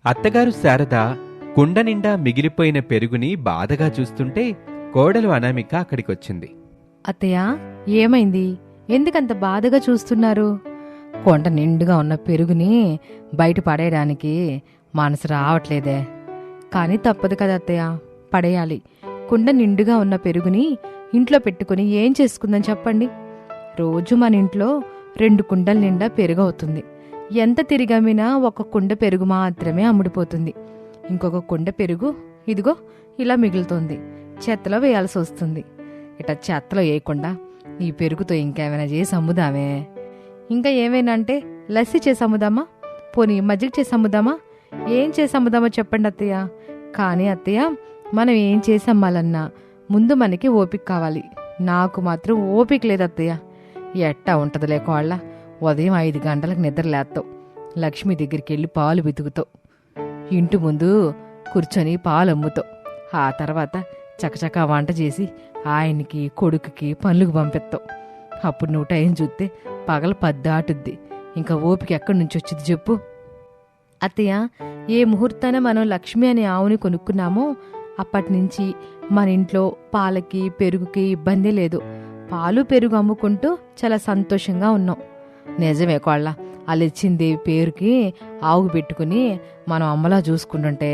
అత్తగారు శారద కుండ నిండా మిగిలిపోయిన పెరుగుని బాధగా చూస్తుంటే కోడలు అనామిక అక్కడికొచ్చింది. అత్తయ్య, ఏమైంది? ఎందుకంత బాధగా చూస్తున్నారు? కొండ నిండుగా ఉన్న పెరుగుని బయట పడేయడానికి మనసు రావట్లేదే. కానీ తప్పదు కదా అత్తయ్య, పడేయాలి. కుండ నిండుగా ఉన్న పెరుగుని ఇంట్లో పెట్టుకుని ఏం చేసుకుందని చెప్పండి. రోజు మన ఇంట్లో 2 కుండల నిండా పెరుగు అవుతుంది. ఎంత తిరిగమ్మినా 1 కుండ పెరుగు మాత్రమే అమ్ముడిపోతుంది. ఇంకొక కుండ పెరుగు ఇదిగో ఇలా మిగులుతుంది. చెత్తలో వేయాల్సి వస్తుంది. ఇట చెత్తలో వేయకుండా ఈ పెరుగుతో ఇంకేమైనా చేసి అమ్ముదామే. ఇంకా ఏమైనా అంటే లస్సీ చేసి అమ్ముదామా, పోనీ మజ్జిగ చేసి అమ్ముదామా, ఏం చేసి అమ్ముదామో చెప్పండి అత్తయ్య. కానీ అత్తయ్య, మనం ఏం చేసి అమ్మాలన్నా ముందు మనకి ఓపిక కావాలి. నాకు మాత్రం ఓపిక లేదు అత్తయ్య. ఎట్టా ఉంటదిలే కోళ్ళ. ఉదయం 5 గంటలకు నిద్రలేస్తావు, లక్ష్మి దగ్గరికి వెళ్ళి పాలు వెతుకుతావు, ఇంటి ముందు కూర్చొని పాలు అమ్ముతావు. ఆ తర్వాత చకచకా వంట చేసి ఆయనకి కొడుకుకి పనులకు పంపిస్తావు. అప్పుడు నువ్వు టైం చూస్తే పగల 10 దాటుద్ది. ఇంకా ఓపిక ఎక్కడి నుంచి వచ్చింది చెప్పు. అత్తయ్య, ఏ ముహూర్తాన మనం లక్ష్మి అనే ఆవుని కొనుక్కున్నామో అప్పటినుంచి మన ఇంట్లో పాలకి పెరుగుకి ఇబ్బంది లేదు. పాలు పెరుగు అమ్ముకుంటూ చాలా సంతోషంగా ఉన్నాం. నిజమే కోళ్ళ, వాళ్ళిచ్చింది పేరుకి ఆవు పెట్టుకుని మనం అమ్మలా చూసుకుంటుంటే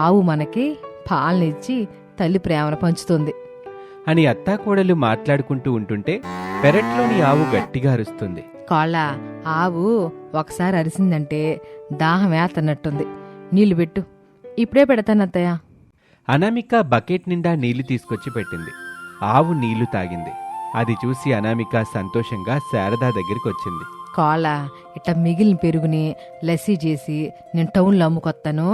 ఆవు మనకి పాలనిచ్చి తల్లి ప్రేమను పంచుతుంది అని అత్తాకోడలు మాట్లాడుకుంటూ ఉంటుంటే పెరట్లోని ఆవు గట్టిగా అరుస్తుంది. కోళ్ళ, ఆవు ఒకసారి అరిసిందంటే దాహం వేతన్నట్టుంది. నీళ్లు పెట్టు. ఇప్పుడే పెడతానత్తయ్య. అనామిక బకెట్ నిండా నీళ్లు తీసుకొచ్చి పెట్టింది. ఆవు నీళ్లు తాగింది. అది చూసి అనామిక సంతోషంగా శారదా దగ్గరికొచ్చింది. కోళ్ళ, ఇట్ట మిగిలిన పెరుగుని లస్సీ చేసి నేను టౌన్లో అమ్ముకొత్తాను.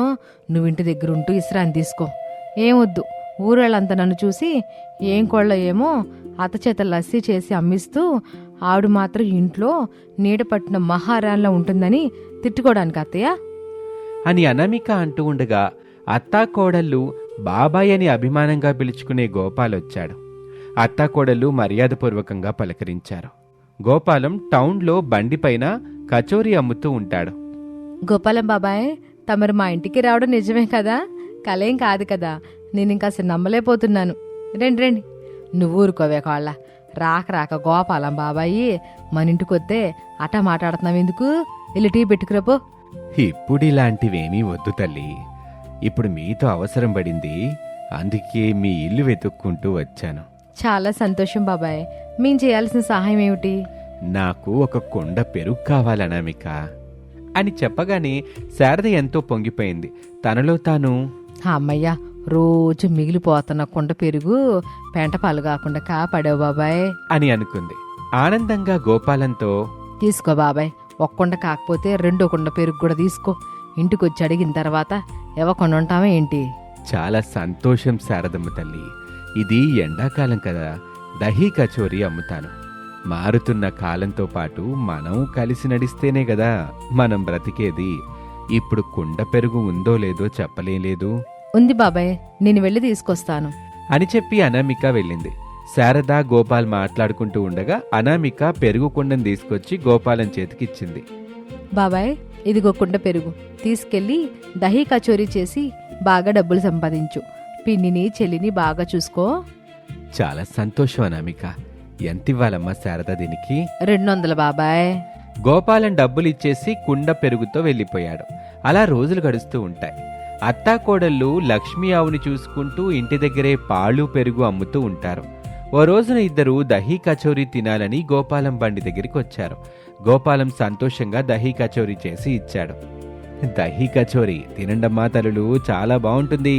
నువ్వు ఇంటి దగ్గర ఉంటూ విశ్రాంతి తీసుకో. ఏమొద్దు, ఊరేళ్ళంతా నన్ను చూసి ఏం కోళ్ళ ఏమో అతచేత లస్సీ చేసి అమ్మిస్తూ ఆవిడ మాత్రం ఇంట్లో నీడ పట్టిన మహారాణిలా ఉంటుందని తిట్టుకోవడానికి అత్తయ్య అని అనామిక అంటూ ఉండగా అత్తాకోడళ్ళు బాబాయ్ అని అభిమానంగా పిలుచుకునే గోపాలొచ్చాడు. అత్తాకోడళ్ళు మర్యాదపూర్వకంగా పలకరించారు. గోపాలం టౌన్లో బండిపైన కచోరీ అమ్ముతూ ఉంటాడు. గోపాలం బాబాయ్, తమరు మా ఇంటికి రావడం నిజమే కదా? కలేం కాదు కదా? నేను ఇంకా అసలు నమ్మలేకపోతున్నాను. రండి రండి. నువ్వు ఊరుకోవే కోళ్ళ. రాక రాక గోపాలం బాబాయి మన ఇంటికొస్తే అటా మాట్లాడుతున్నావు ఎందుకు? వెళ్ళి టీ పెట్టుకురాపో. ఇప్పుడిలాంటివేమీ వద్దు తల్లి. ఇప్పుడు మీతో అవసరం పడింది, అందుకే మీ ఇల్లు వెతుక్కుంటూ వచ్చాను. చాలా సంతోషం బాబాయ్. మేం చేయాల్సిన సహాయం ఏమిటి? నాకు ఒక కుండ పెరుగు కావాలనామిక అని చెప్పగానే శారద ఎంతో పొంగిపోయింది. తనలో తాను, అమ్మయ్య, రోజు మిగిలిపోతున్న కుండ పెరుగు పెంటపాలు కాకుండా కాపాడావు బాబాయ్ అని అనుకుంది. ఆనందంగా గోపాలంతో, తీసుకో బాబాయ్. 1 కుండ కాకపోతే 2 కుండ పెరుగు కూడా తీసుకో. ఇంటికొచ్చి అడిగిన తర్వాత ఇవ్వకుండా ఉంటావా ఏంటి? చాలా సంతోషం శారదమ్మ తల్లి. ఇది ఎండాకాలం కదా, దహీ కచోరీ అమ్ముతాను. మారుతున్న కాలంతో పాటు మనం కలిసి నడిస్తేనే కదా మనం బ్రతికేది. ఇప్పుడు కుండ పెరుగు ఉందో లేదో చెప్పలేదు. ఉంది బాబాయ్, నేను వెళ్ళి తీసుకొస్తాను అని చెప్పి అనామిక వెళ్ళింది. శారద గోపాల్ మాట్లాడుకుంటూ ఉండగా అనామిక పెరుగు కుండను తీసుకొచ్చి గోపాలం చేతికిచ్చింది. బాబాయ్, ఇదిగో కుండ పెరుగు. తీసుకెళ్ళి దహీ కచోరీ చేసి బాగా డబ్బులు సంపాదించు. పిన్నిని చెల్లిని బాగా చూసుకో. చాలా సంతోషం అనామిక. ఎంతివ్వాలమ్మా శారద దీనికి? 200 బాబాయ్. గోపాలం డబ్బులిచ్చేసి కుండ పెరుగుతో వెళ్ళిపోయాడు. అలా రోజులు గడుస్తూ ఉంటాయి. అత్తాకోడళ్ళు లక్ష్మీ ఆవుని చూసుకుంటూ ఇంటి దగ్గరే పాలు పెరుగు అమ్ముతూ ఉంటారు. ఓ రోజున ఇద్దరు దహీ కచోరీ తినాలని గోపాలం బండి దగ్గరికి వచ్చారు. గోపాలం సంతోషంగా దహీ కచోరీ చేసి ఇచ్చాడు. దహీ కచోరీ తినండమ్మా తల్లులు, చాలా బాగుంటుంది.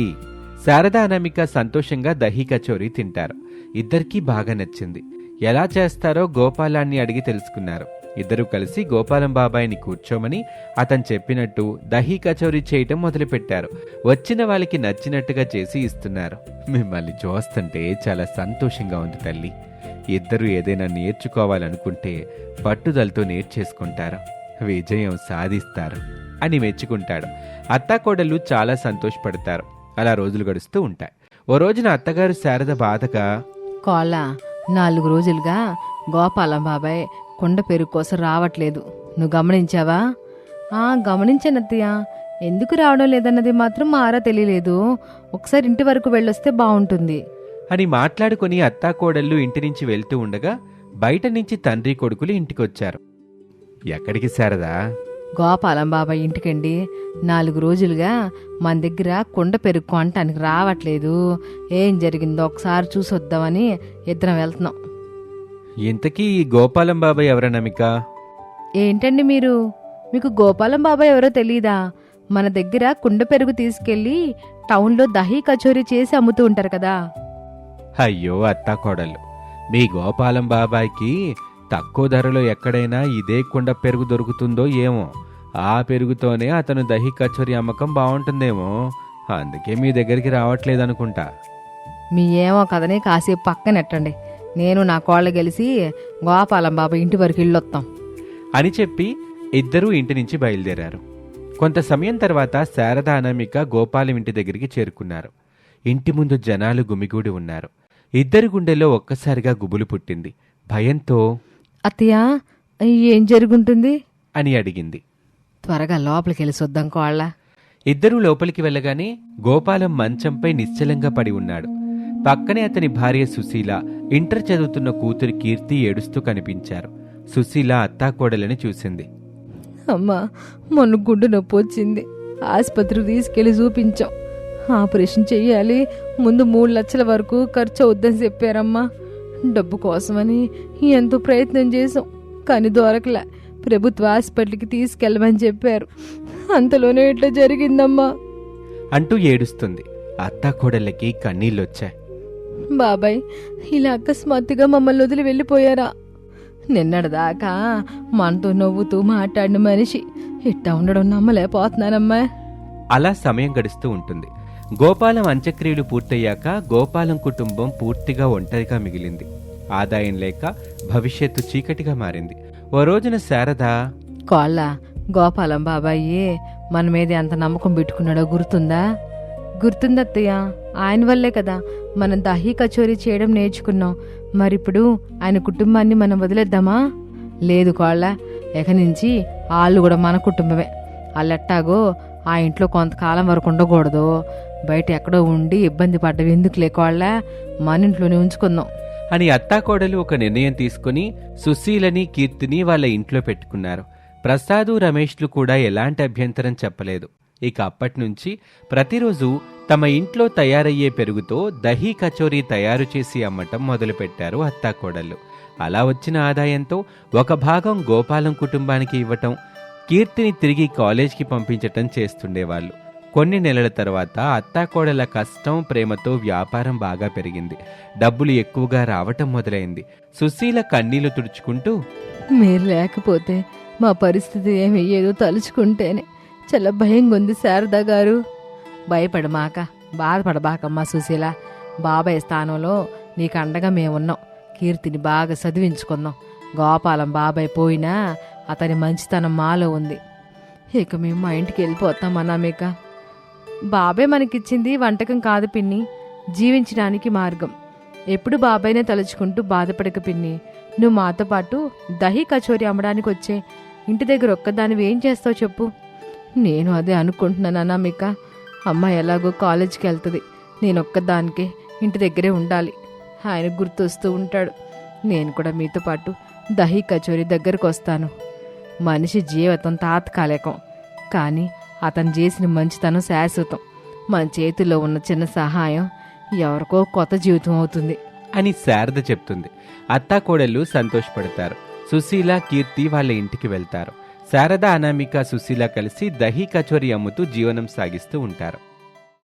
శారదా అనామిక సంతోషంగా దహీ కచోరీ తింటారు. ఇద్దరికీ బాగా నచ్చింది. ఎలా చేస్తారో గోపాలాన్ని అడిగి తెలుసుకున్నారు. ఇద్దరూ కలిసి గోపాలం బాబాయిని కూర్చోమని అతను చెప్పినట్టు దహీ కచోరీ చేయటం మొదలుపెట్టారు. వచ్చిన వాళ్ళకి నచ్చినట్టుగా చేసి ఇస్తున్నారు. మిమ్మల్ని చూస్తుంటే చాలా సంతోషంగా ఉంది తల్లి. ఇద్దరు ఏదైనా నేర్చుకోవాలనుకుంటే పట్టుదలతో నేర్చేసుకుంటారు, విజయం సాధిస్తారు అని మెచ్చుకుంటాడు. అత్తాకోడళ్ళు చాలా సంతోషపడతారు. అలా రోజులు గడుస్తూ ఉంటాయి. ఓ రోజున అత్తగారు శారద బాధగా, కోళ్ళ, 4 రోజులుగా గోపాలం బాబాయ్ కుండ పెరుగు కోసం రావట్లేదు. నువ్వు గమనించావా? గమనించానత్తయ్య. ఎందుకు రావడం లేదన్నది మాత్రం మా ఆరా తెలియలేదు. ఒకసారి ఇంటి వరకు వెళ్ళొస్తే బాగుంటుంది అని మాట్లాడుకుని అత్తాకోడళ్ళు ఇంటి నుంచి వెళ్తూ ఉండగా బయట నుంచి తండ్రి కొడుకులు ఇంటికొచ్చారు. ఎక్కడికి శారదా? గోపాలం బాబాయ్ ఇంటికండి. 4 రోజులుగా మన దగ్గర కుండ పెరుగు కొనటానికి రావట్లేదు. ఏం జరిగిందో ఒకసారి చూసొద్దామని ఇద్దరం వెళ్తున్నాం. ఇంతకీ ఈ గోపాలం బాబాయ్ ఎవరన్నమిక? ఏంటండి మీకు గోపాలం బాబాయ్ ఎవరో తెలీదా? మన దగ్గర కుండ పెరుగు తీసుకెళ్లి టౌన్లో దహీ కచోరీ చేసి అమ్ముతూ ఉంటారు కదా. అయ్యో అత్తాకోడళ్ళు, మీ గోపాలం బాబాయ్కి తక్కువ ధరలో ఎక్కడైనా ఇదే కుండ పెరుగు దొరుకుతుందో ఏమో. ఆ పెరుగుతోనే అతను దహీ కచోరీ అమ్మకం బాగుంటుందేమో. అందుకే మీ దగ్గరికి రావట్లేదనుకుంటా. మీ ఏమో కదనే కాసేపు పక్కనెట్టండి. నేను నా కోళ్ళ గెలిసి గోపాలం బాబాయ్ ఇంటి వరకు ఇళ్ళొత్తాం అని చెప్పి ఇద్దరూ ఇంటి నుంచి బయలుదేరారు. కొంత సమయం తర్వాత శారద అనామిక గోపాలం ఇంటి దగ్గరికి చేరుకున్నారు. ఇంటి ముందు జనాలు గుమిగూడి ఉన్నారు. ఇద్దరి గుండెల్లో ఒక్కసారిగా గుబులు పుట్టింది. భయంతో అత్తయ్య, ఏం జరుగుంటుంది అని అడిగింది. త్వరగా లోపలికి వెళ్ళి చూద్దాం కోళ్ళ. ఇద్దరూ లోపలికి వెళ్ళగానే గోపాలం మంచంపై నిశ్చలంగా పడి ఉన్నాడు. పక్కనే అతని భార్య సుశీల, ఇంటర్ చదువుతున్న కూతురు కీర్తి ఏడుస్తూ కనిపించారు. సుశీల అత్తాకోడలని చూసింది. అమ్మా, మొన్న గుండె నొప్పి వచ్చింది. ఆసుపత్రికి తీసుకెళ్లి చూపించాం. ఆపరేషన్ చెయ్యాలి. ముందు 3 లక్షల వరకు ఖర్చు అవుద్దని చెప్పారమ్మా. డబ్బు కోసమని ఎంతో ప్రయత్నం చేసాం, కానీ దొరకలే. ప్రభుత్వ హాస్పిటల్కి తీసుకెళ్ళమని చెప్పారు. అంతలోనే ఇట్లా జరిగిందమ్మా అంటూ ఏడుస్తుంది. అత్తాకోడళ్ళకి కన్నీళ్ళొచ్చాయి. బాబాయ్, ఇలా అకస్మాత్తుగా మమ్మల్ని వదిలి వెళ్ళిపోయారా? నిన్నటిదాకా మనతో నవ్వుతూ మాట్లాడిన మనిషి ఇట్టా ఉండడం నమ్మలేకపోతున్నానమ్మా. అలా సమయం గడుస్తూ ఉంటుంది. గోపాలం అంత్యక్రియలు పూర్తయ్యాక గోపాలం కుటుంబం పూర్తిగా ఒంటరిగా మిగిలింది. ఆదాయం లేక భవిష్యత్తు చీకటిగా మారింది. ఓ రోజున శారద, కోళ్ళ, గోపాలం బాబాయి మన మీద ఎంత నమ్మకం పెట్టుకున్నాడో గుర్తుందా? గుర్తుందత్తయ్య. ఆయన వల్లే కదా మనం దహీ కచోరీ చేయడం నేర్చుకున్నాం. మరిప్పుడు ఆయన కుటుంబాన్ని మనం వదిలేద్దామా? లేదు కోళ్ళ, ఎక నుంచి వాళ్ళు కూడా మన కుటుంబమే. వాళ్ళెట్టాగో ఆ ఇంట్లో కొంతకాలం వరకు ఉండకూడదు. బయట ఎక్కడో ఉండి ఇబ్బంది పడ్డవి ఎందుకులే కోళ్ళ, మన ఇంట్లోనే ఉంచుకుందాం అని అత్తాకోడలు ఒక నిర్ణయం తీసుకుని సుశీలని, కీర్తిని వాళ్ళ ఇంట్లో పెట్టుకున్నారు. ప్రసాదు, రమేష్లు కూడా ఎలాంటి అభ్యంతరం చెప్పలేదు. ఇక అప్పట్నుంచి ప్రతిరోజు తమ ఇంట్లో తయారయ్యే పెరుగుతో దహీ కచోరీ తయారు చేసి అమ్మటం మొదలుపెట్టారు అత్తాకోడళ్ళు. అలా వచ్చిన ఆదాయంతో ఒక భాగం గోపాలం కుటుంబానికి ఇవ్వటం, కీర్తిని తిరిగి కాలేజ్కి పంపించటం చేస్తుండేవాళ్ళు. కొన్ని నెలల తర్వాత అత్తాకోడల కష్టం, ప్రేమతో వ్యాపారం బాగా పెరిగింది. డబ్బులు ఎక్కువగా రావటం మొదలైంది. సుశీల కన్నీళ్లు తుడుచుకుంటూ, మీరు లేకపోతే మా పరిస్థితి ఏమయ్యేదో తలుచుకుంటేనే చాలా భయంగా ఉంది శారదా గారు. భయపడమాక, బాధపడబాకమ్మా సుశీల. బాబాయ్ స్థానంలో నీకు అండగా మేమున్నాం. కీర్తిని బాగా చదివించుకుందాం. గోపాలం బాబాయ్ పోయినా అతని మంచితనం మాలో ఉంది. ఇక మేము మా ఇంటికి వెళ్ళిపోతాం అనామిక. బాబాయ్ మనకిచ్చింది వంటకం కాదు పిన్ని, జీవించడానికి మార్గం. ఎప్పుడు బాబాయ్నే తలుచుకుంటూ బాధపడక పిన్ని. నువ్వు మాతో పాటు దహీ కచోరీ అమ్మడానికి వచ్చే. ఇంటి దగ్గర ఒక్కదానివి ఏం చేస్తావు చెప్పు? నేను అదే అనుకుంటున్నాను అనామిక. అమ్మ ఎలాగో కాలేజీకి వెళ్తుంది. నేను ఒక్కదానికే ఇంటి దగ్గరే ఉండాలి. ఆయన గుర్తొస్తూ ఉంటాడు. నేను కూడా మీతో పాటు దహీ కచోరీ దగ్గరకు వస్తాను. మనిషి జీవితం తాత్కాలికం, కానీ అతను చేసిన మంచితనం శాశ్వతం. మన చేతిలో ఉన్న చిన్న సహాయం ఎవరికో కొత్త జీవితం అవుతుంది అని శారద చెప్తుంది. అత్తాకోడళ్ళు సంతోషపడతారు. సుశీల, కీర్తి వాళ్ళ ఇంటికి వెళ్తారు. శారద, అనామిక, సుశీల కలిసి దహీ కచోరీ అమ్ముతూ జీవనం సాగిస్తూ ఉంటారు.